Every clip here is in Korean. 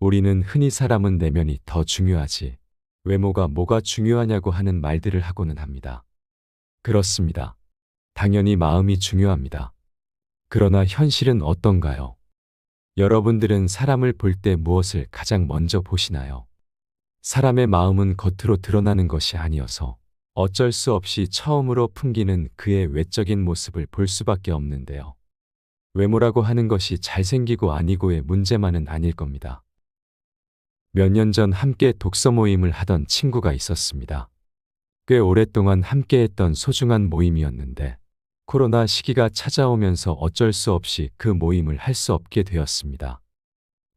우리는 흔히 사람은 내면이 더 중요하지, 외모가 뭐가 중요하냐고 하는 말들을 하고는 합니다. 그렇습니다. 당연히 마음이 중요합니다. 그러나 현실은 어떤가요? 여러분들은 사람을 볼 때 무엇을 가장 먼저 보시나요? 사람의 마음은 겉으로 드러나는 것이 아니어서 어쩔 수 없이 처음으로 풍기는 그의 외적인 모습을 볼 수밖에 없는데요. 외모라고 하는 것이 잘생기고 아니고의 문제만은 아닐 겁니다. 몇 년 전 함께 독서 모임을 하던 친구가 있었습니다. 꽤 오랫동안 함께했던 소중한 모임이었는데 코로나 시기가 찾아오면서 어쩔 수 없이 그 모임을 할 수 없게 되었습니다.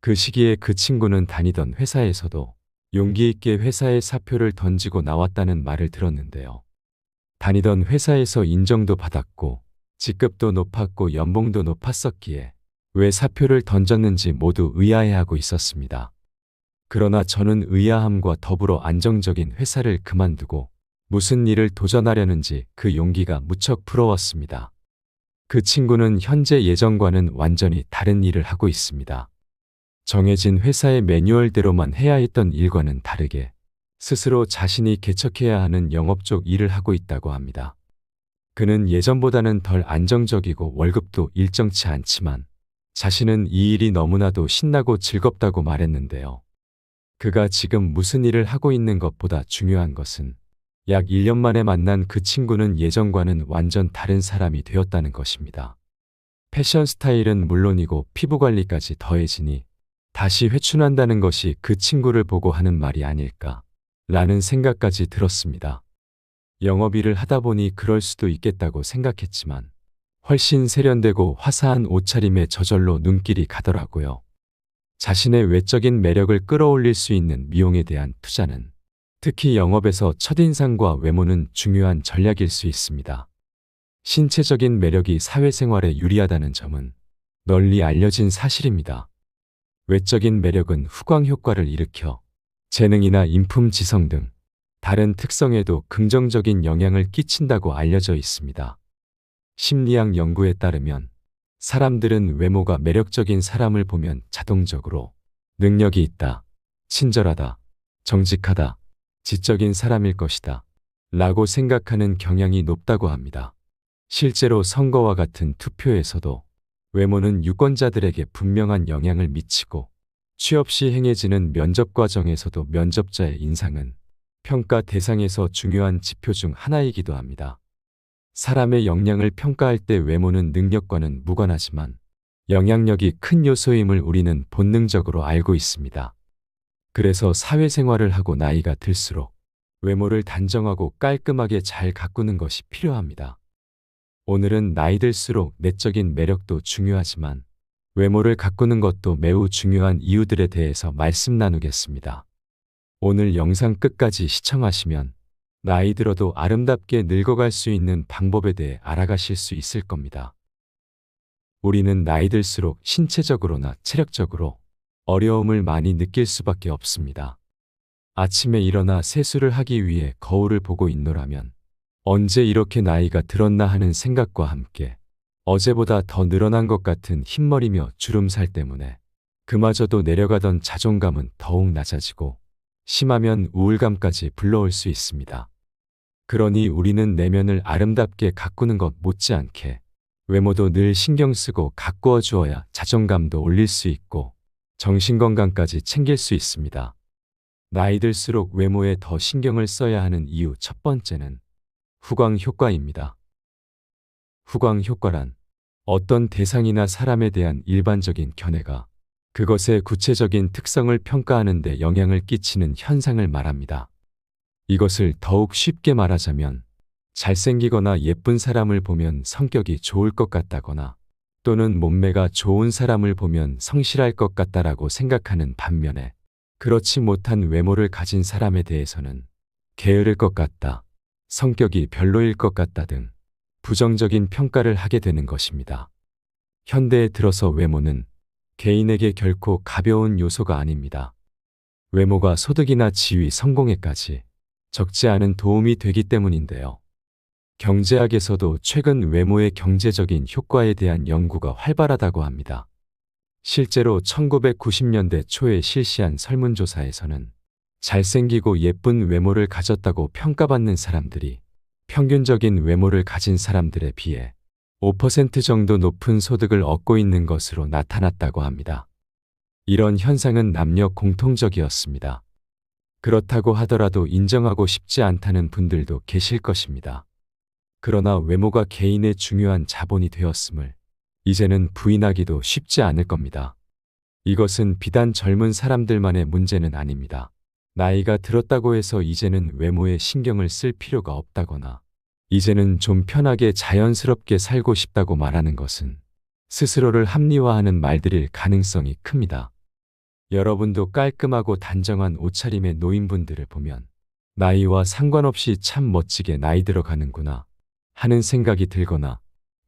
그 시기에 그 친구는 다니던 회사에서도 용기 있게 회사에 사표를 던지고 나왔다는 말을 들었는데요. 다니던 회사에서 인정도 받았고 직급도 높았고 연봉도 높았었기에 왜 사표를 던졌는지 모두 의아해하고 있었습니다. 그러나 저는 의아함과 더불어 안정적인 회사를 그만두고 무슨 일을 도전하려는지 그 용기가 무척 부러웠습니다. 그 친구는 현재 예전과는 완전히 다른 일을 하고 있습니다. 정해진 회사의 매뉴얼대로만 해야 했던 일과는 다르게 스스로 자신이 개척해야 하는 영업 쪽 일을 하고 있다고 합니다. 그는 예전보다는 덜 안정적이고 월급도 일정치 않지만 자신은 이 일이 너무나도 신나고 즐겁다고 말했는데요. 그가 지금 무슨 일을 하고 있는 것보다 중요한 것은 약 1년 만에 만난 그 친구는 예전과는 완전 다른 사람이 되었다는 것입니다. 패션 스타일은 물론이고 피부 관리까지 더해지니 다시 회춘한다는 것이 그 친구를 보고 하는 말이 아닐까 라는 생각까지 들었습니다. 영업일을 하다 보니 그럴 수도 있겠다고 생각했지만 훨씬 세련되고 화사한 옷차림에 저절로 눈길이 가더라고요. 자신의 외적인 매력을 끌어올릴 수 있는 미용에 대한 투자는 특히 영업에서 첫인상과 외모는 중요한 전략일 수 있습니다. 신체적인 매력이 사회생활에 유리하다는 점은 널리 알려진 사실입니다. 외적인 매력은 후광 효과를 일으켜 재능이나 인품 지성 등 다른 특성에도 긍정적인 영향을 끼친다고 알려져 있습니다. 심리학 연구에 따르면 사람들은 외모가 매력적인 사람을 보면 자동적으로 능력이 있다, 친절하다, 정직하다, 지적인 사람일 것이다 라고 생각하는 경향이 높다고 합니다. 실제로 선거와 같은 투표에서도 외모는 유권자들에게 분명한 영향을 미치고 취업 시 행해지는 면접 과정에서도 면접자의 인상은 평가 대상에서 중요한 지표 중 하나이기도 합니다. 사람의 역량을 평가할 때 외모는 능력과는 무관하지만 영향력이 큰 요소임을 우리는 본능적으로 알고 있습니다. 그래서 사회생활을 하고 나이가 들수록 외모를 단정하고 깔끔하게 잘 가꾸는 것이 필요합니다. 오늘은 나이 들수록 내적인 매력도 중요하지만 외모를 가꾸는 것도 매우 중요한 이유들에 대해서 말씀 나누겠습니다. 오늘 영상 끝까지 시청하시면 나이 들어도 아름답게 늙어갈 수 있는 방법에 대해 알아가실 수 있을 겁니다. 우리는 나이 들수록 신체적으로나 체력적으로 어려움을 많이 느낄 수밖에 없습니다. 아침에 일어나 세수를 하기 위해 거울을 보고 있노라면 언제 이렇게 나이가 들었나 하는 생각과 함께 어제보다 더 늘어난 것 같은 흰머리며 주름살 때문에 그마저도 내려가던 자존감은 더욱 낮아지고 심하면 우울감까지 불러올 수 있습니다. 그러니 우리는 내면을 아름답게 가꾸는 것 못지않게 외모도 늘 신경 쓰고 가꾸어 주어야 자존감도 올릴 수 있고 정신건강까지 챙길 수 있습니다. 나이 들수록 외모에 더 신경을 써야 하는 이유 첫 번째는 후광 효과입니다. 후광 효과란 어떤 대상이나 사람에 대한 일반적인 견해가 그것의 구체적인 특성을 평가하는 데 영향을 끼치는 현상을 말합니다. 이것을 더욱 쉽게 말하자면 잘생기거나 예쁜 사람을 보면 성격이 좋을 것 같다거나 또는 몸매가 좋은 사람을 보면 성실할 것 같다라고 생각하는 반면에 그렇지 못한 외모를 가진 사람에 대해서는 게으를 것 같다, 성격이 별로일 것 같다 등 부정적인 평가를 하게 되는 것입니다. 현대에 들어서 외모는 개인에게 결코 가벼운 요소가 아닙니다. 외모가 소득이나 지위, 성공에까지 적지 않은 도움이 되기 때문인데요. 경제학에서도 최근 외모의 경제적인 효과에 대한 연구가 활발하다고 합니다. 실제로 1990년대 초에 실시한 설문조사에서는 잘생기고 예쁜 외모를 가졌다고 평가받는 사람들이 평균적인 외모를 가진 사람들에 비해 5% 정도 높은 소득을 얻고 있는 것으로 나타났다고 합니다. 이런 현상은 남녀 공통적이었습니다. 그렇다고 하더라도 인정하고 싶지 않다는 분들도 계실 것입니다. 그러나 외모가 개인의 중요한 자본이 되었음을 이제는 부인하기도 쉽지 않을 겁니다. 이것은 비단 젊은 사람들만의 문제는 아닙니다. 나이가 들었다고 해서 이제는 외모에 신경을 쓸 필요가 없다거나 이제는 좀 편하게 자연스럽게 살고 싶다고 말하는 것은 스스로를 합리화하는 말들일 가능성이 큽니다. 여러분도 깔끔하고 단정한 옷차림의 노인분들을 보면 나이와 상관없이 참 멋지게 나이 들어가는구나 하는 생각이 들거나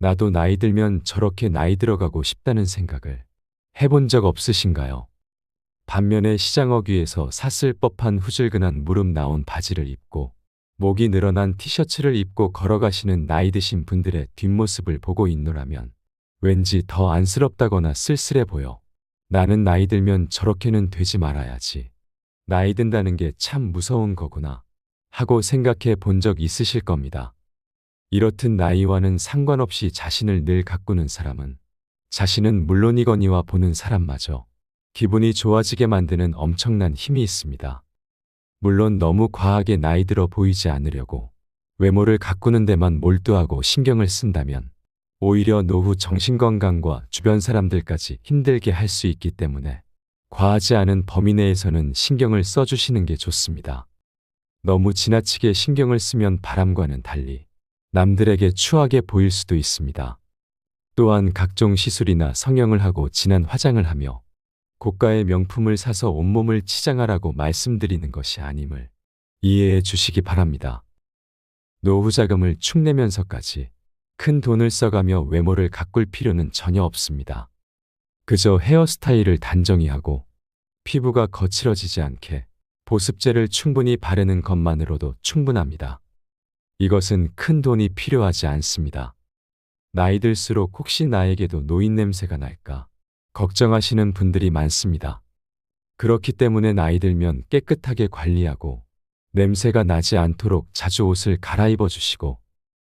나도 나이 들면 저렇게 나이 들어가고 싶다는 생각을 해본 적 없으신가요? 반면에 시장역 위에서 샀을 법한 후줄근한 무릎 나온 바지를 입고 목이 늘어난 티셔츠를 입고 걸어가시는 나이 드신 분들의 뒷모습을 보고 있노라면 왠지 더 안쓰럽다거나 쓸쓸해 보여. 나는 나이 들면 저렇게는 되지 말아야지. 나이 든다는 게 참 무서운 거구나 하고 생각해 본 적 있으실 겁니다. 이렇듯 나이와는 상관없이 자신을 늘 가꾸는 사람은 자신은 물론이거니와 보는 사람마저 기분이 좋아지게 만드는 엄청난 힘이 있습니다. 물론 너무 과하게 나이 들어 보이지 않으려고 외모를 가꾸는 데만 몰두하고 신경을 쓴다면 오히려 노후 정신건강과 주변 사람들까지 힘들게 할 수 있기 때문에 과하지 않은 범위 내에서는 신경을 써주시는 게 좋습니다. 너무 지나치게 신경을 쓰면 바람과는 달리 남들에게 추하게 보일 수도 있습니다. 또한 각종 시술이나 성형을 하고 진한 화장을 하며 고가의 명품을 사서 온몸을 치장하라고 말씀드리는 것이 아님을 이해해 주시기 바랍니다. 노후 자금을 축내면서까지 큰 돈을 써가며 외모를 가꿀 필요는 전혀 없습니다. 그저 헤어스타일을 단정히 하고 피부가 거칠어지지 않게 보습제를 충분히 바르는 것만으로도 충분합니다. 이것은 큰 돈이 필요하지 않습니다. 나이 들수록 혹시 나에게도 노인 냄새가 날까 걱정하시는 분들이 많습니다. 그렇기 때문에 나이 들면 깨끗하게 관리하고 냄새가 나지 않도록 자주 옷을 갈아입어 주시고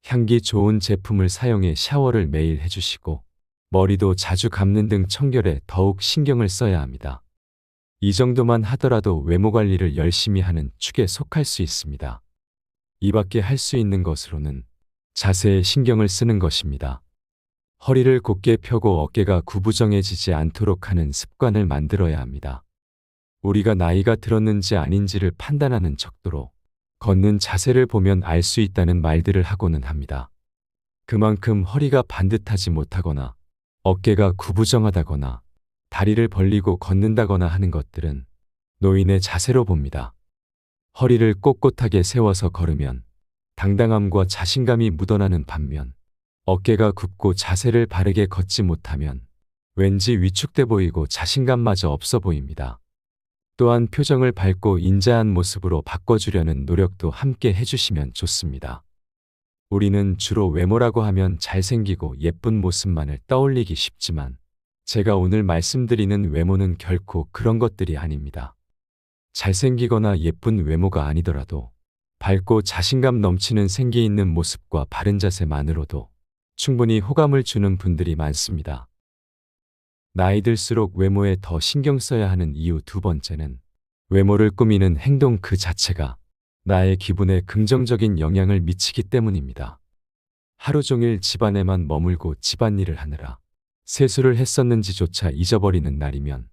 향기 좋은 제품을 사용해 샤워를 매일 해주시고 머리도 자주 감는 등 청결에 더욱 신경을 써야 합니다. 이 정도만 하더라도 외모 관리를 열심히 하는 축에 속할 수 있습니다. 이 밖에 할 수 있는 것으로는 자세에 신경을 쓰는 것입니다. 허리를 곧게 펴고 어깨가 구부정해지지 않도록 하는 습관을 만들어야 합니다. 우리가 나이가 들었는지 아닌지를 판단하는 척도로 걷는 자세를 보면 알 수 있다는 말들을 하고는 합니다. 그만큼 허리가 반듯하지 못하거나 어깨가 구부정하다거나 다리를 벌리고 걷는다거나 하는 것들은 노인의 자세로 봅니다. 허리를 꼿꼿하게 세워서 걸으면 당당함과 자신감이 묻어나는 반면 어깨가 굽고 자세를 바르게 걷지 못하면 왠지 위축돼 보이고 자신감마저 없어 보입니다. 또한 표정을 밝고 인자한 모습으로 바꿔주려는 노력도 함께 해주시면 좋습니다. 우리는 주로 외모라고 하면 잘생기고 예쁜 모습만을 떠올리기 쉽지만 제가 오늘 말씀드리는 외모는 결코 그런 것들이 아닙니다. 잘생기거나 예쁜 외모가 아니더라도 밝고 자신감 넘치는 생기 있는 모습과 바른 자세만으로도 충분히 호감을 주는 분들이 많습니다. 나이 들수록 외모에 더 신경 써야 하는 이유 두 번째는 외모를 꾸미는 행동 그 자체가 나의 기분에 긍정적인 영향을 미치기 때문입니다. 하루 종일 집안에만 머물고 집안일을 하느라 세수를 했었는지조차 잊어버리는 날이면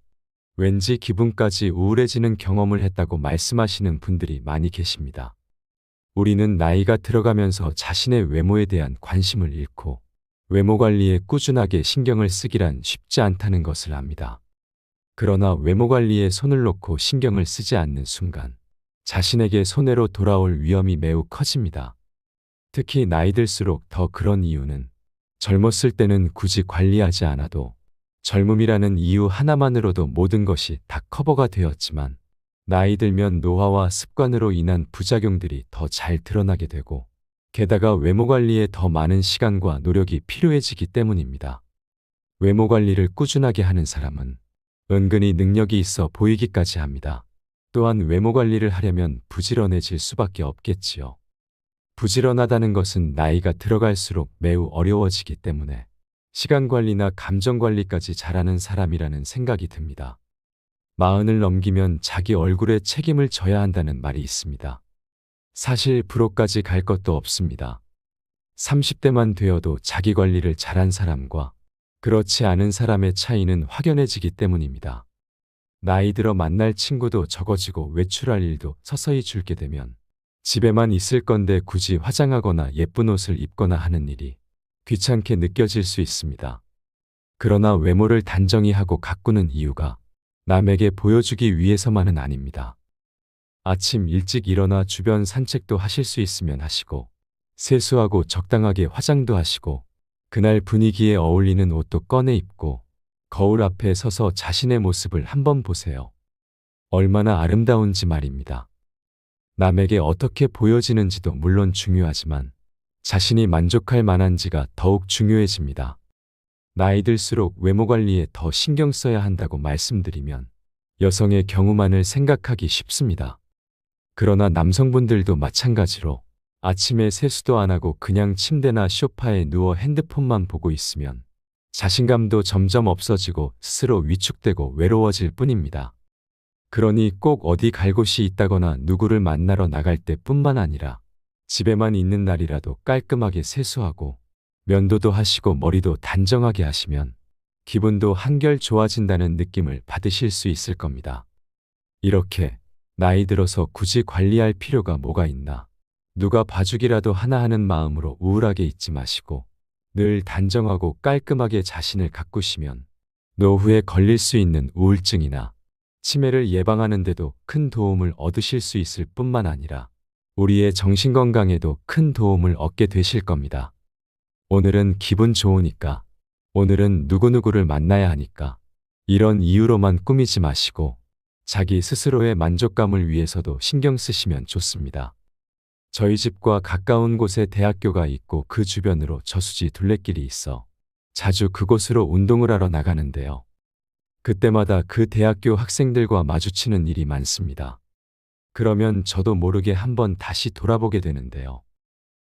왠지 기분까지 우울해지는 경험을 했다고 말씀하시는 분들이 많이 계십니다. 우리는 나이가 들어가면서 자신의 외모에 대한 관심을 잃고 외모 관리에 꾸준하게 신경을 쓰기란 쉽지 않다는 것을 압니다. 그러나 외모 관리에 손을 놓고 신경을 쓰지 않는 순간 자신에게 손해로 돌아올 위험이 매우 커집니다. 특히 나이 들수록 더 그런 이유는 젊었을 때는 굳이 관리하지 않아도 젊음이라는 이유 하나만으로도 모든 것이 다 커버가 되었지만 나이 들면 노화와 습관으로 인한 부작용들이 더 잘 드러나게 되고 게다가 외모 관리에 더 많은 시간과 노력이 필요해지기 때문입니다. 외모 관리를 꾸준하게 하는 사람은 은근히 능력이 있어 보이기까지 합니다. 또한 외모 관리를 하려면 부지런해질 수밖에 없겠지요. 부지런하다는 것은 나이가 들어갈수록 매우 어려워지기 때문에 시간 관리나 감정 관리까지 잘하는 사람이라는 생각이 듭니다. 마흔을 넘기면 자기 얼굴에 책임을 져야 한다는 말이 있습니다. 사실 부록까지 갈 것도 없습니다. 30대만 되어도 자기 관리를 잘한 사람과 그렇지 않은 사람의 차이는 확연해지기 때문입니다. 나이 들어 만날 친구도 적어지고 외출할 일도 서서히 줄게 되면 집에만 있을 건데 굳이 화장하거나 예쁜 옷을 입거나 하는 일이 귀찮게 느껴질 수 있습니다. 그러나 외모를 단정히 하고 가꾸는 이유가 남에게 보여주기 위해서만은 아닙니다. 아침 일찍 일어나 주변 산책도 하실 수 있으면 하시고 세수하고 적당하게 화장도 하시고 그날 분위기에 어울리는 옷도 꺼내 입고 거울 앞에 서서 자신의 모습을 한번 보세요. 얼마나 아름다운지 말입니다. 남에게 어떻게 보여지는지도 물론 중요하지만 자신이 만족할 만한지가 더욱 중요해집니다. 나이 들수록 외모 관리에 더 신경 써야 한다고 말씀드리면 여성의 경우만을 생각하기 쉽습니다. 그러나 남성분들도 마찬가지로 아침에 세수도 안 하고 그냥 침대나 소파에 누워 핸드폰만 보고 있으면 자신감도 점점 없어지고 스스로 위축되고 외로워질 뿐입니다. 그러니 꼭 어디 갈 곳이 있다거나 누구를 만나러 나갈 때뿐만 아니라 집에만 있는 날이라도 깔끔하게 세수하고 면도도 하시고 머리도 단정하게 하시면 기분도 한결 좋아진다는 느낌을 받으실 수 있을 겁니다. 이렇게 나이 들어서 굳이 관리할 필요가 뭐가 있나, 누가 봐주기라도 하나 하는 마음으로 우울하게 있지 마시고 늘 단정하고 깔끔하게 자신을 가꾸시면 노후에 걸릴 수 있는 우울증이나 치매를 예방하는 데도 큰 도움을 얻으실 수 있을 뿐만 아니라 우리의 정신건강에도 큰 도움을 얻게 되실 겁니다. 오늘은 기분 좋으니까, 오늘은 누구누구를 만나야 하니까 이런 이유로만 꾸미지 마시고 자기 스스로의 만족감을 위해서도 신경 쓰시면 좋습니다. 저희 집과 가까운 곳에 대학교가 있고 그 주변으로 저수지 둘레길이 있어 자주 그곳으로 운동을 하러 나가는데요. 그때마다 그 대학교 학생들과 마주치는 일이 많습니다. 그러면 저도 모르게 한번 다시 돌아보게 되는데요.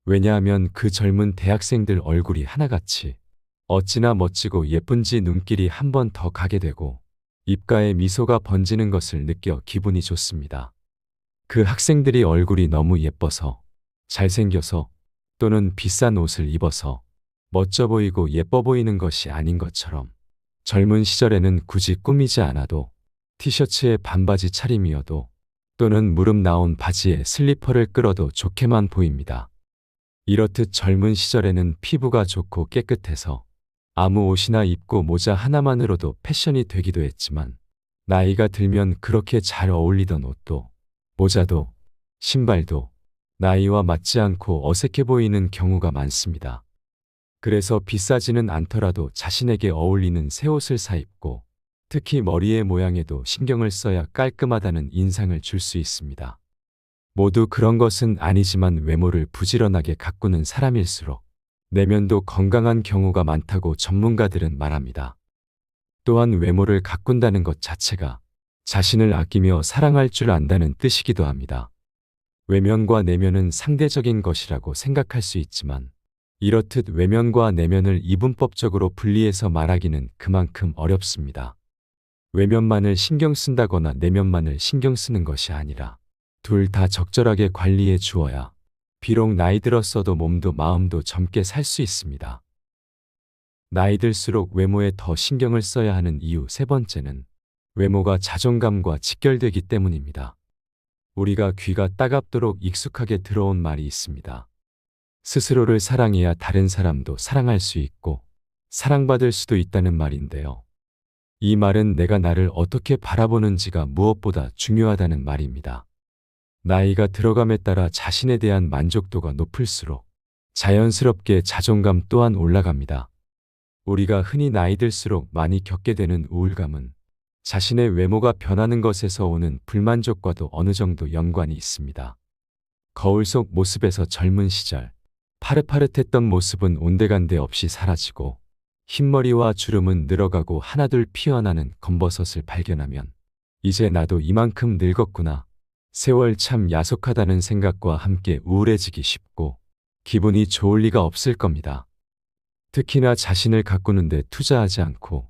왜냐하면 그 젊은 대학생들 얼굴이 하나같이 어찌나 멋지고 예쁜지 눈길이 한 번 더 가게 되고 입가에 미소가 번지는 것을 느껴 기분이 좋습니다. 그 학생들이 얼굴이 너무 예뻐서, 잘생겨서, 또는 비싼 옷을 입어서 멋져 보이고 예뻐 보이는 것이 아닌 것처럼 젊은 시절에는 굳이 꾸미지 않아도 티셔츠에 반바지 차림이어도 또는 무릎 나온 바지에 슬리퍼를 끌어도 좋게만 보입니다. 이렇듯 젊은 시절에는 피부가 좋고 깨끗해서 아무 옷이나 입고 모자 하나만으로도 패션이 되기도 했지만 나이가 들면 그렇게 잘 어울리던 옷도 모자도 신발도 나이와 맞지 않고 어색해 보이는 경우가 많습니다. 그래서 비싸지는 않더라도 자신에게 어울리는 새 옷을 사 입고 특히 머리의 모양에도 신경을 써야 깔끔하다는 인상을 줄 수 있습니다. 모두 그런 것은 아니지만 외모를 부지런하게 가꾸는 사람일수록 내면도 건강한 경우가 많다고 전문가들은 말합니다. 또한 외모를 가꾼다는 것 자체가 자신을 아끼며 사랑할 줄 안다는 뜻이기도 합니다. 외면과 내면은 상대적인 것이라고 생각할 수 있지만 이렇듯 외면과 내면을 이분법적으로 분리해서 말하기는 그만큼 어렵습니다. 외면만을 신경 쓴다거나 내면만을 신경 쓰는 것이 아니라 둘 다 적절하게 관리해 주어야 비록 나이 들었어도 몸도 마음도 젊게 살 수 있습니다. 나이 들수록 외모에 더 신경을 써야 하는 이유 세 번째는 외모가 자존감과 직결되기 때문입니다. 우리가 귀가 따갑도록 익숙하게 들어온 말이 있습니다. 스스로를 사랑해야 다른 사람도 사랑할 수 있고 사랑받을 수도 있다는 말인데요. 이 말은 내가 나를 어떻게 바라보는지가 무엇보다 중요하다는 말입니다. 나이가 들어감에 따라 자신에 대한 만족도가 높을수록 자연스럽게 자존감 또한 올라갑니다. 우리가 흔히 나이 들수록 많이 겪게 되는 우울감은 자신의 외모가 변하는 것에서 오는 불만족과도 어느 정도 연관이 있습니다. 거울 속 모습에서 젊은 시절 파릇파릇했던 모습은 온데간데 없이 사라지고 흰머리와 주름은 늘어가고 하나둘 피어나는 검버섯을 발견하면 이제 나도 이만큼 늙었구나. 세월 참 야속하다는 생각과 함께 우울해지기 쉽고 기분이 좋을 리가 없을 겁니다. 특히나 자신을 가꾸는데 투자하지 않고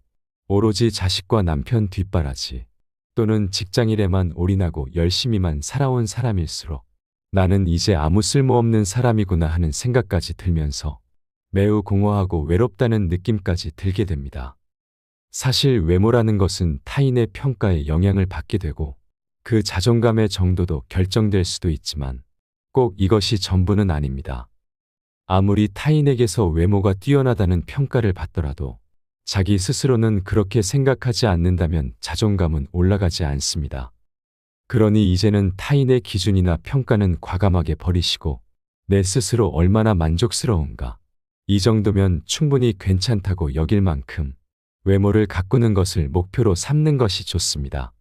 오로지 자식과 남편 뒷바라지 또는 직장일에만 올인하고 열심히만 살아온 사람일수록 나는 이제 아무 쓸모없는 사람이구나 하는 생각까지 들면서 매우 공허하고 외롭다는 느낌까지 들게 됩니다. 사실 외모라는 것은 타인의 평가에 영향을 받게 되고 그 자존감의 정도도 결정될 수도 있지만 꼭 이것이 전부는 아닙니다. 아무리 타인에게서 외모가 뛰어나다는 평가를 받더라도 자기 스스로는 그렇게 생각하지 않는다면 자존감은 올라가지 않습니다. 그러니 이제는 타인의 기준이나 평가는 과감하게 버리시고 내 스스로 얼마나 만족스러운가. 이 정도면 충분히 괜찮다고 여길 만큼 외모를 가꾸는 것을 목표로 삼는 것이 좋습니다.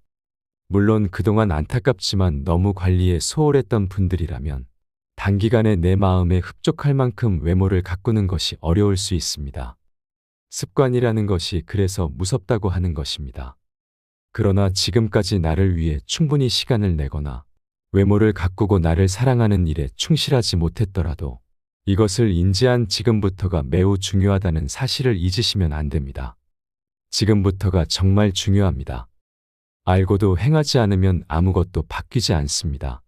물론 그동안 안타깝지만 너무 관리에 소홀했던 분들이라면 단기간에 내 마음에 흡족할 만큼 외모를 가꾸는 것이 어려울 수 있습니다. 습관이라는 것이 그래서 무섭다고 하는 것입니다. 그러나 지금까지 나를 위해 충분히 시간을 내거나 외모를 가꾸고 나를 사랑하는 일에 충실하지 못했더라도 이것을 인지한 지금부터가 매우 중요하다는 사실을 잊으시면 안 됩니다. 지금부터가 정말 중요합니다. 알고도 행하지 않으면 아무것도 바뀌지 않습니다.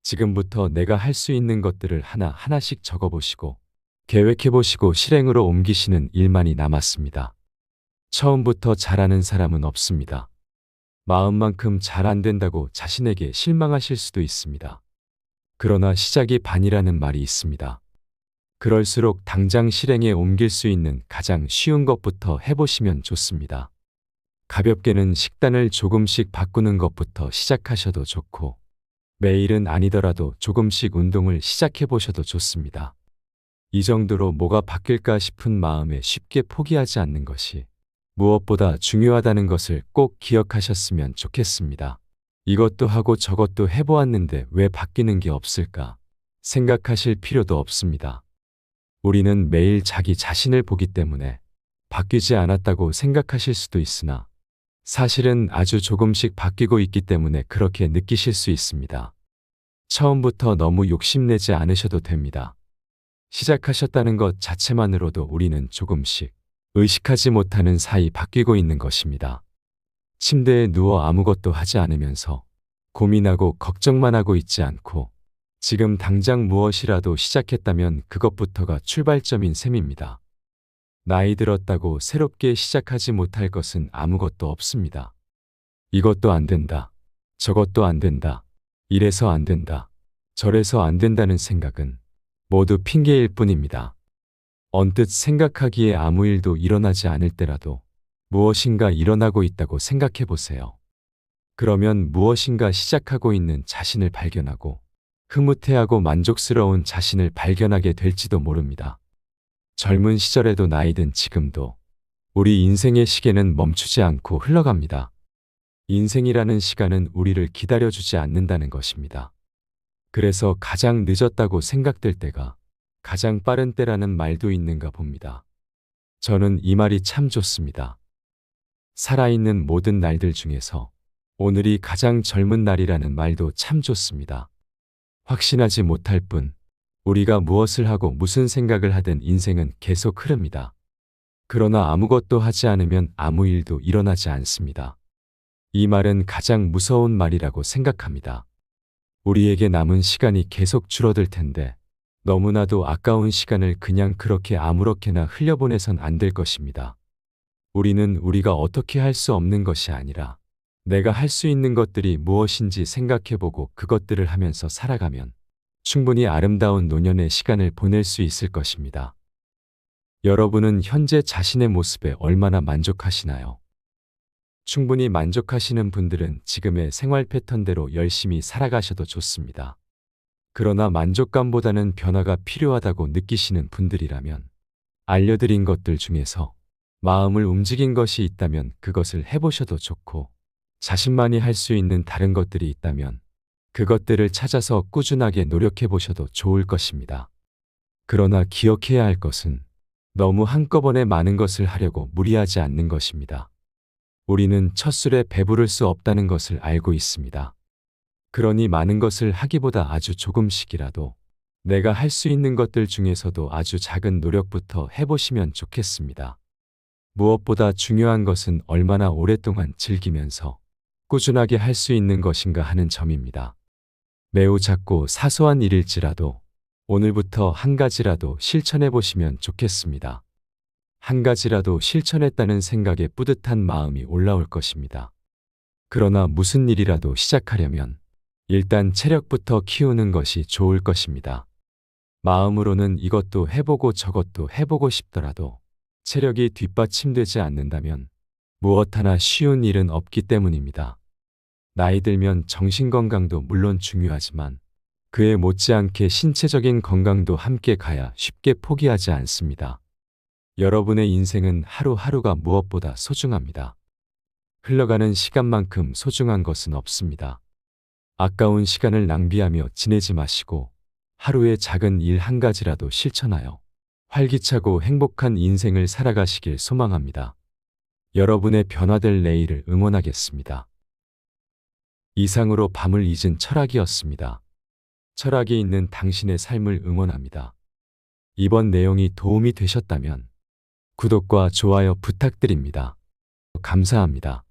지금부터 내가 할 수 있는 것들을 하나하나씩 적어보시고 계획해보시고 실행으로 옮기시는 일만이 남았습니다. 처음부터 잘하는 사람은 없습니다. 마음만큼 잘 안 된다고 자신에게 실망하실 수도 있습니다. 그러나 시작이 반이라는 말이 있습니다. 그럴수록 당장 실행에 옮길 수 있는 가장 쉬운 것부터 해보시면 좋습니다. 가볍게는 식단을 조금씩 바꾸는 것부터 시작하셔도 좋고 매일은 아니더라도 조금씩 운동을 시작해보셔도 좋습니다. 이 정도로 뭐가 바뀔까 싶은 마음에 쉽게 포기하지 않는 것이 무엇보다 중요하다는 것을 꼭 기억하셨으면 좋겠습니다. 이것도 하고 저것도 해보았는데 왜 바뀌는 게 없을까 생각하실 필요도 없습니다. 우리는 매일 자기 자신을 보기 때문에 바뀌지 않았다고 생각하실 수도 있으나 사실은 아주 조금씩 바뀌고 있기 때문에 그렇게 느끼실 수 있습니다. 처음부터 너무 욕심내지 않으셔도 됩니다. 시작하셨다는 것 자체만으로도 우리는 조금씩 의식하지 못하는 사이 바뀌고 있는 것입니다. 침대에 누워 아무것도 하지 않으면서 고민하고 걱정만 하고 있지 않고 지금 당장 무엇이라도 시작했다면 그것부터가 출발점인 셈입니다. 나이 들었다고 새롭게 시작하지 못할 것은 아무것도 없습니다. 이것도 안 된다. 저것도 안 된다. 이래서 안 된다. 저래서 안 된다는 생각은 모두 핑계일 뿐입니다. 언뜻 생각하기에 아무 일도 일어나지 않을 때라도 무엇인가 일어나고 있다고 생각해 보세요. 그러면 무엇인가 시작하고 있는 자신을 발견하고 흐뭇해하고 만족스러운 자신을 발견하게 될지도 모릅니다. 젊은 시절에도 나이든 지금도 우리 인생의 시계는 멈추지 않고 흘러갑니다. 인생이라는 시간은 우리를 기다려주지 않는다는 것입니다. 그래서 가장 늦었다고 생각될 때가 가장 빠른 때라는 말도 있는가 봅니다. 저는 이 말이 참 좋습니다. 살아있는 모든 날들 중에서 오늘이 가장 젊은 날이라는 말도 참 좋습니다. 확신하지 못할 뿐 우리가 무엇을 하고 무슨 생각을 하든 인생은 계속 흐릅니다. 그러나 아무것도 하지 않으면 아무 일도 일어나지 않습니다. 이 말은 가장 무서운 말이라고 생각합니다. 우리에게 남은 시간이 계속 줄어들 텐데 너무나도 아까운 시간을 그냥 그렇게 아무렇게나 흘려보내선 안 될 것입니다. 우리는 우리가 어떻게 할 수 없는 것이 아니라 내가 할 수 있는 것들이 무엇인지 생각해보고 그것들을 하면서 살아가면 충분히 아름다운 노년의 시간을 보낼 수 있을 것입니다. 여러분은 현재 자신의 모습에 얼마나 만족하시나요? 충분히 만족하시는 분들은 지금의 생활 패턴대로 열심히 살아가셔도 좋습니다. 그러나 만족감보다는 변화가 필요하다고 느끼시는 분들이라면 알려드린 것들 중에서 마음을 움직인 것이 있다면 그것을 해보셔도 좋고 자신만이 할 수 있는 다른 것들이 있다면 그것들을 찾아서 꾸준하게 노력해 보셔도 좋을 것입니다. 그러나 기억해야 할 것은 너무 한꺼번에 많은 것을 하려고 무리하지 않는 것입니다. 우리는 첫 술에 배부를 수 없다는 것을 알고 있습니다. 그러니 많은 것을 하기보다 아주 조금씩이라도 내가 할 수 있는 것들 중에서도 아주 작은 노력부터 해보시면 좋겠습니다. 무엇보다 중요한 것은 얼마나 오랫동안 즐기면서 꾸준하게 할 수 있는 것인가 하는 점입니다. 매우 작고 사소한 일일지라도 오늘부터 한 가지라도 실천해 보시면 좋겠습니다. 한 가지라도 실천했다는 생각에 뿌듯한 마음이 올라올 것입니다. 그러나 무슨 일이라도 시작하려면 일단 체력부터 키우는 것이 좋을 것입니다. 마음으로는 이것도 해보고 저것도 해보고 싶더라도 체력이 뒷받침되지 않는다면 무엇 하나 쉬운 일은 없기 때문입니다. 나이 들면 정신건강도 물론 중요하지만 그에 못지않게 신체적인 건강도 함께 가야 쉽게 포기하지 않습니다. 여러분의 인생은 하루하루가 무엇보다 소중합니다. 흘러가는 시간만큼 소중한 것은 없습니다. 아까운 시간을 낭비하며 지내지 마시고 하루의 작은 일 한 가지라도 실천하여 활기차고 행복한 인생을 살아가시길 소망합니다. 여러분의 변화될 내일을 응원하겠습니다. 이상으로 밤을 잊은 철학이었습니다. 철학이 있는 당신의 삶을 응원합니다. 이번 내용이 도움이 되셨다면 구독과 좋아요 부탁드립니다. 감사합니다.